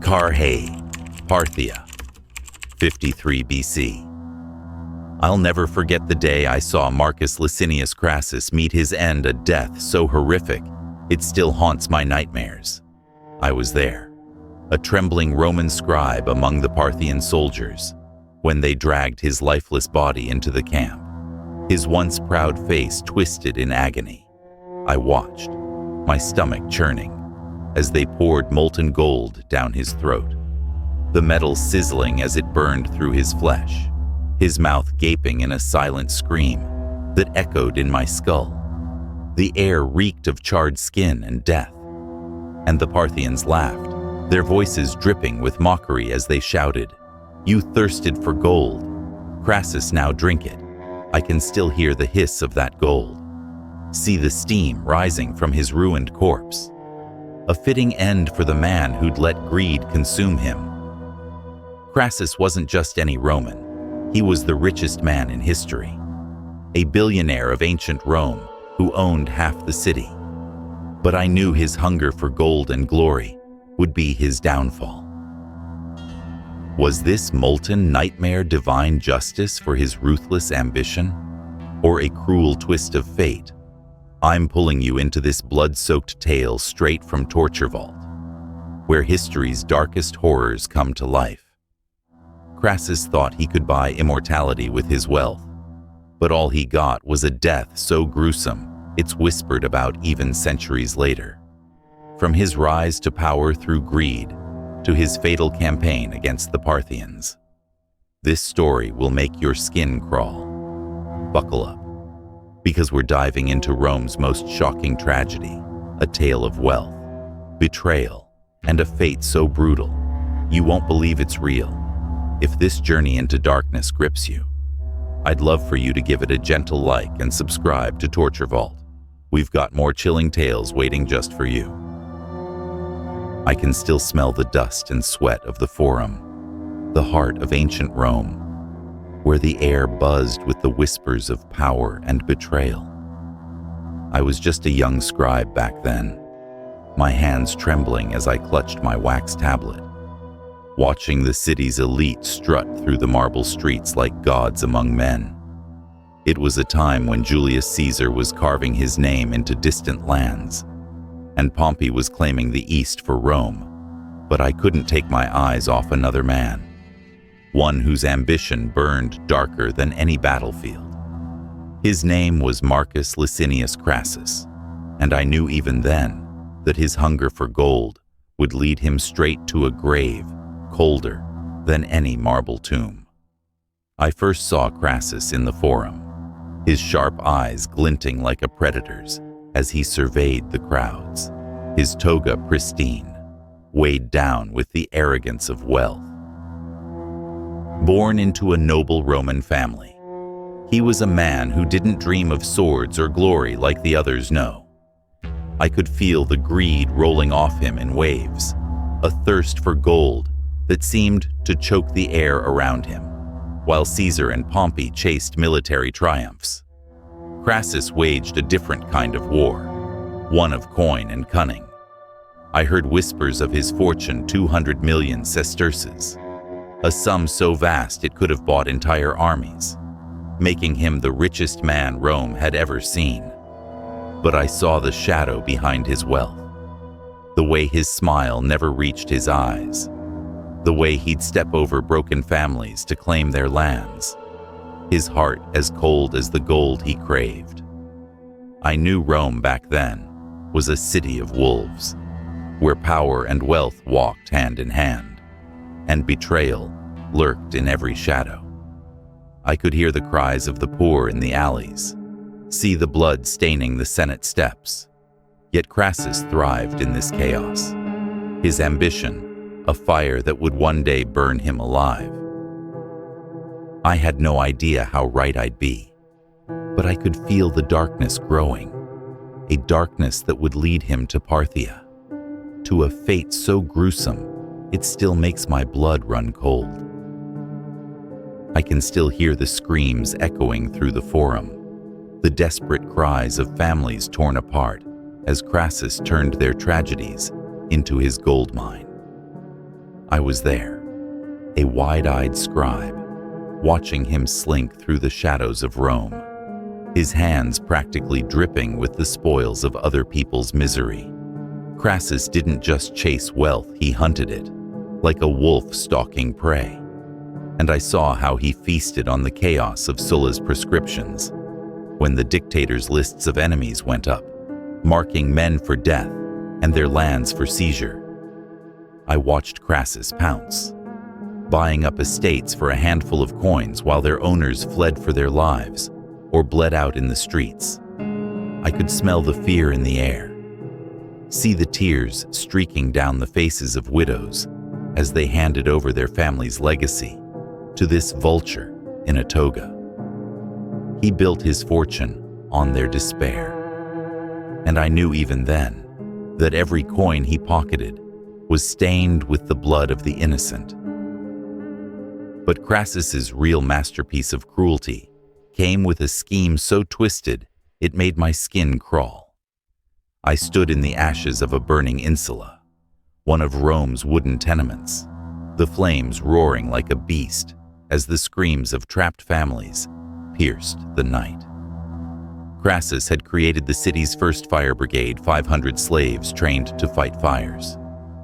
Carrhae, Parthia, 53 BC. I'll never forget the day I saw Marcus Licinius Crassus meet his end, a death so horrific it still haunts my nightmares. I was there, a trembling Roman scribe among the Parthian soldiers, when they dragged his lifeless body into the camp, his once proud face twisted in agony. I watched, my stomach churning, as they poured molten gold down his throat, the metal sizzling as it burned through his flesh, his mouth gaping in a silent scream that echoed in my skull. The air reeked of charred skin and death, and the Parthians laughed, their voices dripping with mockery as they shouted, "You thirsted for gold. Crassus, now drink it." I can still hear the hiss of that gold, see the steam rising from his ruined corpse. A fitting end for the man who'd let greed consume him. Crassus wasn't just any Roman. He was the richest man in history, a billionaire of ancient Rome who owned half the city. But I knew his hunger for gold and glory would be his downfall. Was this molten nightmare divine justice for his ruthless ambition, or a cruel twist of fate? I'm pulling you into this blood-soaked tale straight from Torture Vault, where history's darkest horrors come to life. Crassus thought he could buy immortality with his wealth, but all he got was a death so gruesome it's whispered about even centuries later. From his rise to power through greed, to his fatal campaign against the Parthians. This story will make your skin crawl. Buckle up, because we're diving into Rome's most shocking tragedy, a tale of wealth, betrayal, and a fate so brutal, you won't believe it's real. If this journey into darkness grips you, I'd love for you to give it a gentle like and subscribe to Torture Vault. We've got more chilling tales waiting just for you. I can still smell the dust and sweat of the Forum, the heart of ancient Rome, where the air buzzed with the whispers of power and betrayal. I was just a young scribe back then, my hands trembling as I clutched my wax tablet, watching the city's elite strut through the marble streets like gods among men. It was a time when Julius Caesar was carving his name into distant lands, and Pompey was claiming the East for Rome, but I couldn't take my eyes off another man, one whose ambition burned darker than any battlefield. His name was Marcus Licinius Crassus, and I knew even then that his hunger for gold would lead him straight to a grave colder than any marble tomb. I first saw Crassus in the Forum, his sharp eyes glinting like a predator's as he surveyed the crowds, his toga pristine, weighed down with the arrogance of wealth. Born into a noble Roman family, he was a man who didn't dream of swords or glory like the others know. I could feel the greed rolling off him in waves, a thirst for gold that seemed to choke the air around him, while Caesar and Pompey chased military triumphs. Crassus waged a different kind of war, one of coin and cunning. I heard whispers of his fortune 200 million sesterces, a sum so vast it could have bought entire armies, making him the richest man Rome had ever seen. But I saw the shadow behind his wealth, the way his smile never reached his eyes, the way he'd step over broken families to claim their lands, his heart as cold as the gold he craved. I knew Rome back then was a city of wolves, where power and wealth walked hand in hand, and betrayal lurked in every shadow. I could hear the cries of the poor in the alleys, see the blood staining the Senate steps. Yet Crassus thrived in this chaos, his ambition a fire that would one day burn him alive. I had no idea how right I'd be, but I could feel the darkness growing, a darkness that would lead him to Parthia, to a fate so gruesome it still makes my blood run cold. I can still hear the screams echoing through the Forum, the desperate cries of families torn apart as Crassus turned their tragedies into his gold mine. I was there, a wide-eyed scribe, watching him slink through the shadows of Rome, his hands practically dripping with the spoils of other people's misery. Crassus didn't just chase wealth, he hunted it, like a wolf stalking prey. And I saw how he feasted on the chaos of Sulla's prescriptions, when the dictator's lists of enemies went up, marking men for death and their lands for seizure. I watched Crassus pounce, buying up estates for a handful of coins while their owners fled for their lives or bled out in the streets. I could smell the fear in the air, see the tears streaking down the faces of widows as they handed over their family's legacy to this vulture in a toga. He built his fortune on their despair. And I knew even then that every coin he pocketed was stained with the blood of the innocent. But Crassus's real masterpiece of cruelty came with a scheme so twisted it made my skin crawl. I stood in the ashes of a burning insula, one of Rome's wooden tenements, the flames roaring like a beast as the screams of trapped families pierced the night. Crassus had created the city's first fire brigade, 500 slaves trained to fight fires.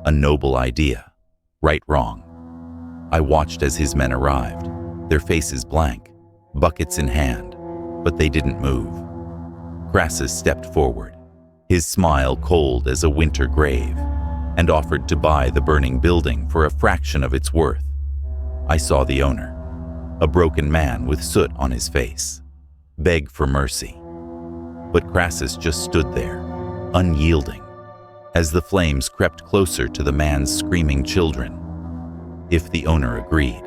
A noble idea, right wrong. I watched as his men arrived, their faces blank, buckets in hand, but they didn't move. Crassus stepped forward, his smile cold as a winter grave, and offered to buy the burning building for a fraction of its worth. I saw the owner, a broken man with soot on his face, beg for mercy. But Crassus just stood there, unyielding, as the flames crept closer to the man's screaming children. If the owner agreed,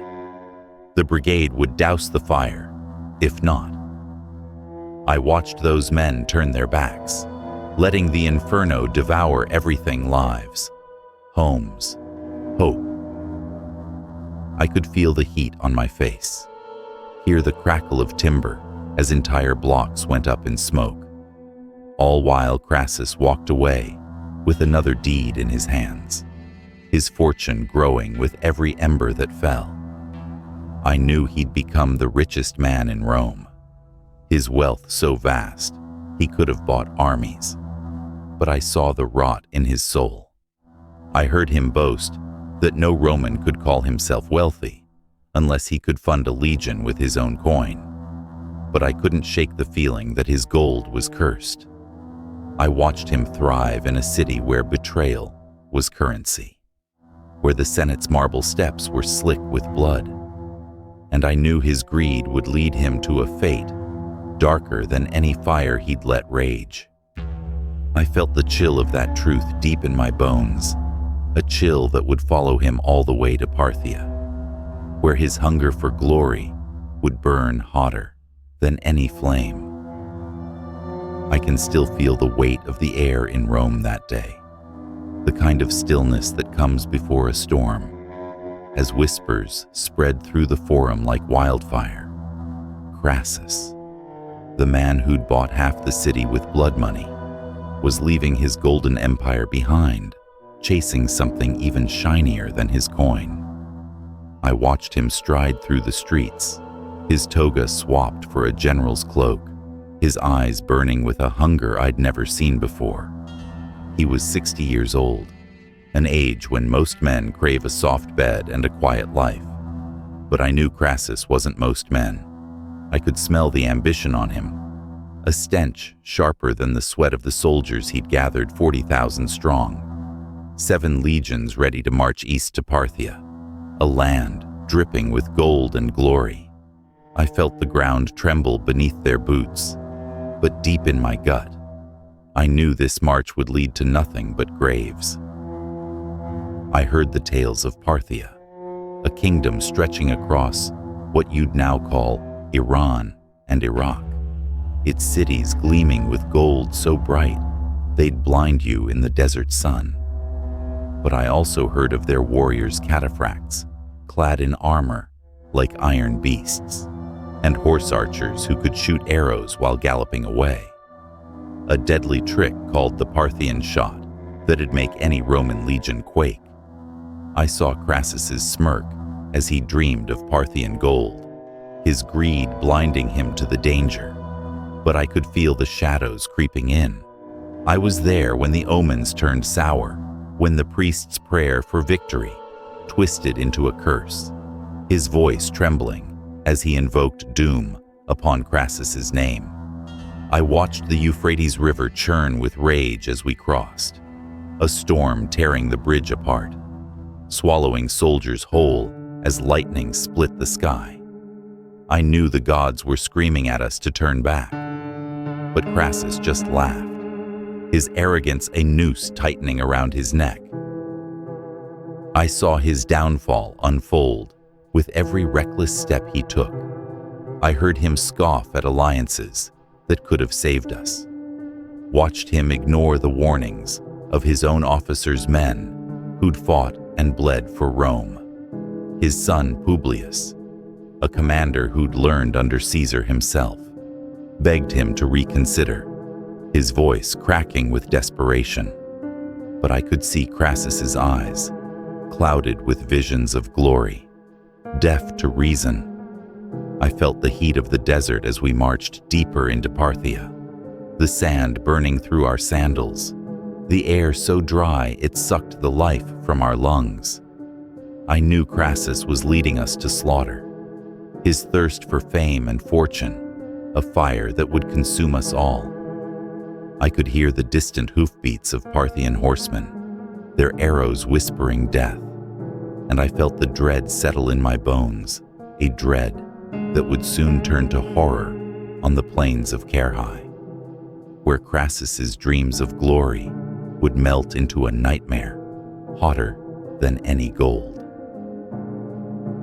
the brigade would douse the fire. If not, I watched those men turn their backs, letting the inferno devour everything: lives, homes, hope. I could feel the heat on my face, hear the crackle of timber as entire blocks went up in smoke, all while Crassus walked away with another deed in his hands, his fortune growing with every ember that fell. I knew he'd become the richest man in Rome, his wealth so vast he could have bought armies. But I saw the rot in his soul. I heard him boast that no Roman could call himself wealthy unless he could fund a legion with his own coin. But I couldn't shake the feeling that his gold was cursed. I watched him thrive in a city where betrayal was currency, where the Senate's marble steps were slick with blood. And I knew his greed would lead him to a fate darker than any fire he'd let rage. I felt the chill of that truth deep in my bones, a chill that would follow him all the way to Parthia, where his hunger for glory would burn hotter than any flame. I can still feel the weight of the air in Rome that day, the kind of stillness that comes before a storm, as whispers spread through the forum like wildfire. Crassus, the man who'd bought half the city with blood money, was leaving his golden empire behind, chasing something even shinier than his coin. I watched him stride through the streets, his toga swapped for a general's cloak, his eyes burning with a hunger I'd never seen before. He was 60 years old, an age when most men crave a soft bed and a quiet life. But I knew Crassus wasn't most men. I could smell the ambition on him, a stench sharper than the sweat of the soldiers he'd gathered 40,000 strong, 7 legions ready to march east to Parthia, a land dripping with gold and glory. I felt the ground tremble beneath their boots, but deep in my gut, I knew this march would lead to nothing but graves. I heard the tales of Parthia, a kingdom stretching across what you'd now call Iran and Iraq, its cities gleaming with gold so bright they'd blind you in the desert sun. But I also heard of their warriors' cataphracts, clad in armor like iron beasts, and horse archers who could shoot arrows while galloping away, a deadly trick called the Parthian shot that'd make any Roman legion quake. I saw Crassus's smirk as he dreamed of Parthian gold, his greed blinding him to the danger. But I could feel the shadows creeping in. I was there when the omens turned sour, when the priest's prayer for victory twisted into a curse, his voice trembling as he invoked doom upon Crassus's name. I watched the Euphrates River churn with rage as we crossed, a storm tearing the bridge apart, swallowing soldiers whole as lightning split the sky. I knew the gods were screaming at us to turn back, but Crassus just laughed, his arrogance a noose tightening around his neck. I saw his downfall unfold with every reckless step he took. I heard him scoff at alliances that could have saved us, watched him ignore the warnings of his own officers' men who'd fought and bled for Rome. His son Publius, a commander who'd learned under Caesar himself, begged him to reconsider, his voice cracking with desperation. But I could see Crassus's eyes, clouded with visions of glory, deaf to reason. I felt the heat of the desert as we marched deeper into Parthia, the sand burning through our sandals, the air so dry it sucked the life from our lungs. I knew Crassus was leading us to slaughter, his thirst for fame and fortune, a fire that would consume us all. I could hear the distant hoofbeats of Parthian horsemen, their arrows whispering death, and I felt the dread settle in my bones, a dread that would soon turn to horror on the plains of Carrhae, where Crassus's dreams of glory would melt into a nightmare hotter than any gold.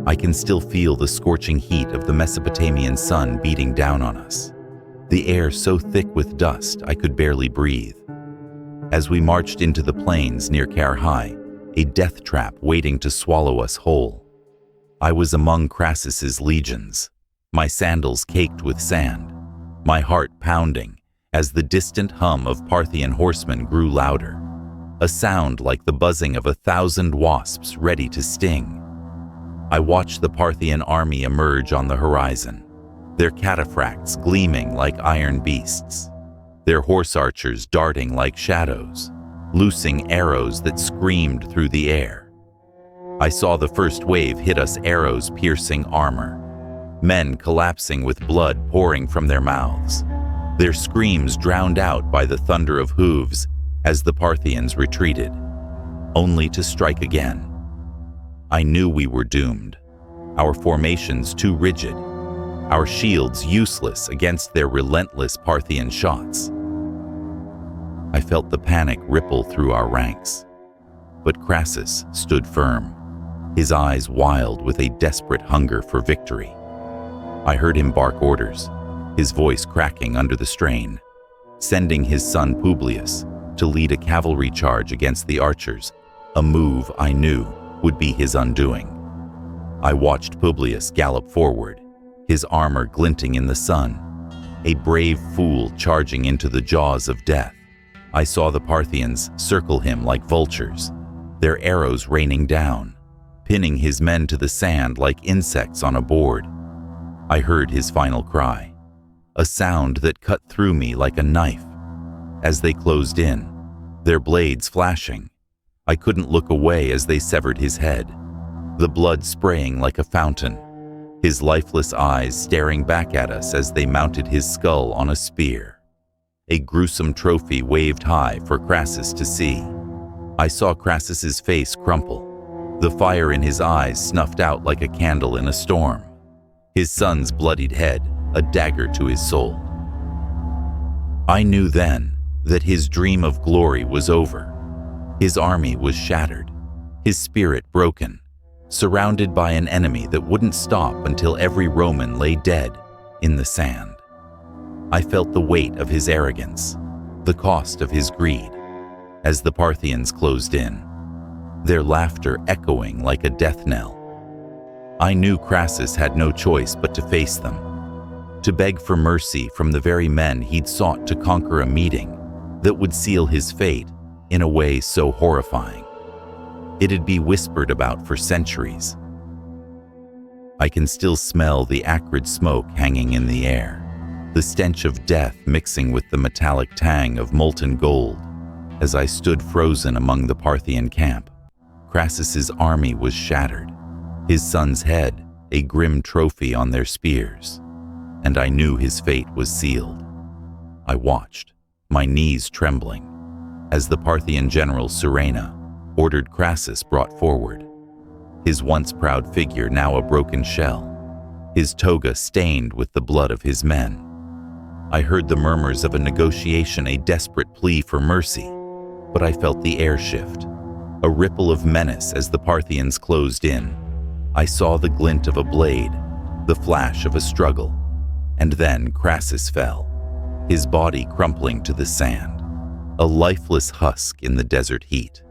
I can still feel the scorching heat of the Mesopotamian sun beating down on us, the air so thick with dust I could barely breathe. As we marched into the plains near Carrhae, a death trap waiting to swallow us whole. I was among Crassus's legions, my sandals caked with sand, my heart pounding as the distant hum of Parthian horsemen grew louder, a sound like the buzzing of 1,000 wasps ready to sting. I watched the Parthian army emerge on the horizon, their cataphracts gleaming like iron beasts, their horse archers darting like shadows, loosing arrows that screamed through the air. I saw the first wave hit us arrows-piercing armor, men collapsing with blood pouring from their mouths, their screams drowned out by the thunder of hooves as the Parthians retreated, only to strike again. I knew we were doomed, our formations too rigid, our shields useless against their relentless Parthian shots. I felt the panic ripple through our ranks, but Crassus stood firm, his eyes wild with a desperate hunger for victory. I heard him bark orders, his voice cracking under the strain, sending his son Publius to lead a cavalry charge against the archers, a move I knew would be his undoing. I watched Publius gallop forward, his armor glinting in the sun, a brave fool charging into the jaws of death. I saw the Parthians circle him like vultures, their arrows raining down, pinning his men to the sand like insects on a board. I heard his final cry, a sound that cut through me like a knife. As they closed in, their blades flashing, I couldn't look away as they severed his head, the blood spraying like a fountain, his lifeless eyes staring back at us as they mounted his skull on a spear. A gruesome trophy waved high for Crassus to see. I saw Crassus's face crumple, the fire in his eyes snuffed out like a candle in a storm, his son's bloodied head a dagger to his soul. I knew then that his dream of glory was over. His army was shattered, his spirit broken, surrounded by an enemy that wouldn't stop until every Roman lay dead in the sand. I felt the weight of his arrogance, the cost of his greed, as the Parthians closed in, their laughter echoing like a death knell. I knew Crassus had no choice but to face them, to beg for mercy from the very men he'd sought to conquer a meeting that would seal his fate in a way so horrifying. It'd be whispered about for centuries. I can still smell the acrid smoke hanging in the air, the stench of death mixing with the metallic tang of molten gold. As I stood frozen among the Parthian camp, Crassus's army was shattered, his son's head a grim trophy on their spears, and I knew his fate was sealed. I watched, my knees trembling, as the Parthian general Serena ordered Crassus brought forward, his once proud figure now a broken shell, his toga stained with the blood of his men. I heard the murmurs of a negotiation, a desperate plea for mercy, but I felt the air shift, a ripple of menace as the Parthians closed in. I saw the glint of a blade, the flash of a struggle, and then Crassus fell, his body crumpling to the sand, a lifeless husk in the desert heat.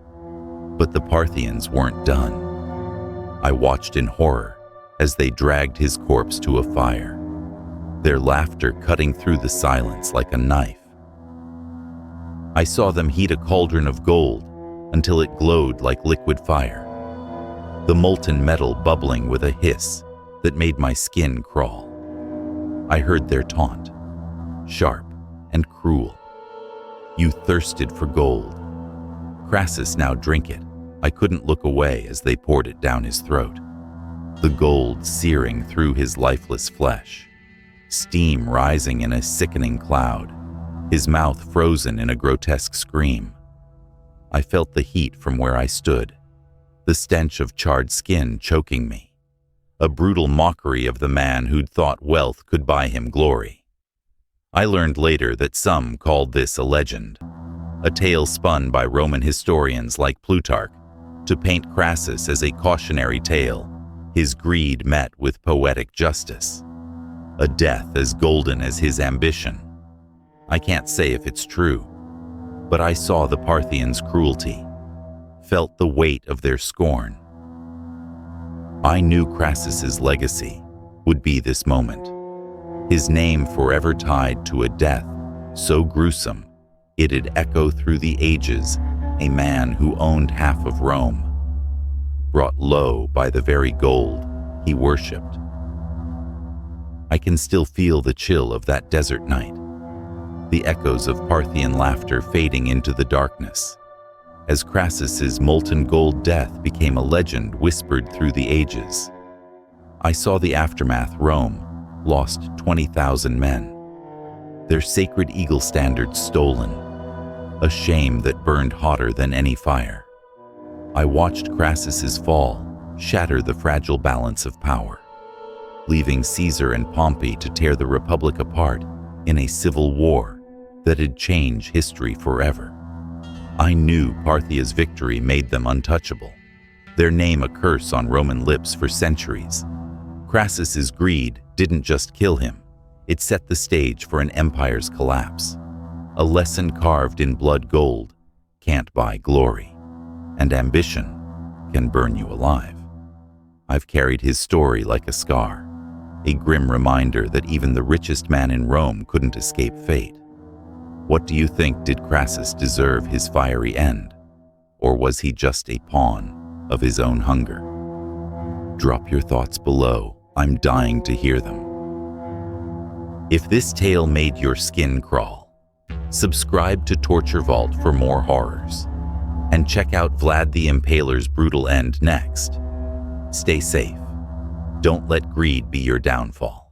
But the Parthians weren't done. I watched in horror as they dragged his corpse to a fire, their laughter cutting through the silence like a knife. I saw them heat a cauldron of gold until it glowed like liquid fire, the molten metal bubbling with a hiss that made my skin crawl. I heard their taunt, sharp and cruel. "You thirsted for gold. Crassus, now drink it." I couldn't look away as they poured it down his throat, the gold searing through his lifeless flesh, steam rising in a sickening cloud, his mouth frozen in a grotesque scream. I felt the heat from where I stood, the stench of charred skin choking me, a brutal mockery of the man who'd thought wealth could buy him glory. I learned later that some called this a legend, a tale spun by Roman historians like Plutarch to paint Crassus as a cautionary tale, his greed met with poetic justice, a death as golden as his ambition. I can't say if it's true, but I saw the Parthians' cruelty, felt the weight of their scorn. I knew Crassus's legacy would be this moment, his name forever tied to a death so gruesome it'd echo through the ages, a man who owned half of Rome, brought low by the very gold he worshipped. I can still feel the chill of that desert night, the echoes of Parthian laughter fading into the darkness, as Crassus's molten gold death became a legend whispered through the ages. I saw the aftermath. Rome lost 20,000 men, their sacred eagle standards stolen, a shame that burned hotter than any fire. I watched Crassus's fall shatter the fragile balance of power, leaving Caesar and Pompey to tear the Republic apart in a civil war that'd change history forever. I knew Parthia's victory made them untouchable, their name a curse on Roman lips for centuries. Crassus's greed didn't just kill him, it set the stage for an empire's collapse. A lesson carved in blood gold can't buy glory, and ambition can burn you alive. I've carried his story like a scar, a grim reminder that even the richest man in Rome couldn't escape fate. What do you think? Did Crassus deserve his fiery end? Or was he just a pawn of his own hunger? Drop your thoughts below. I'm dying to hear them. If this tale made your skin crawl, subscribe to Torture Vault for more horrors, and check out Vlad the Impaler's brutal end next. Stay safe. Don't let greed be your downfall.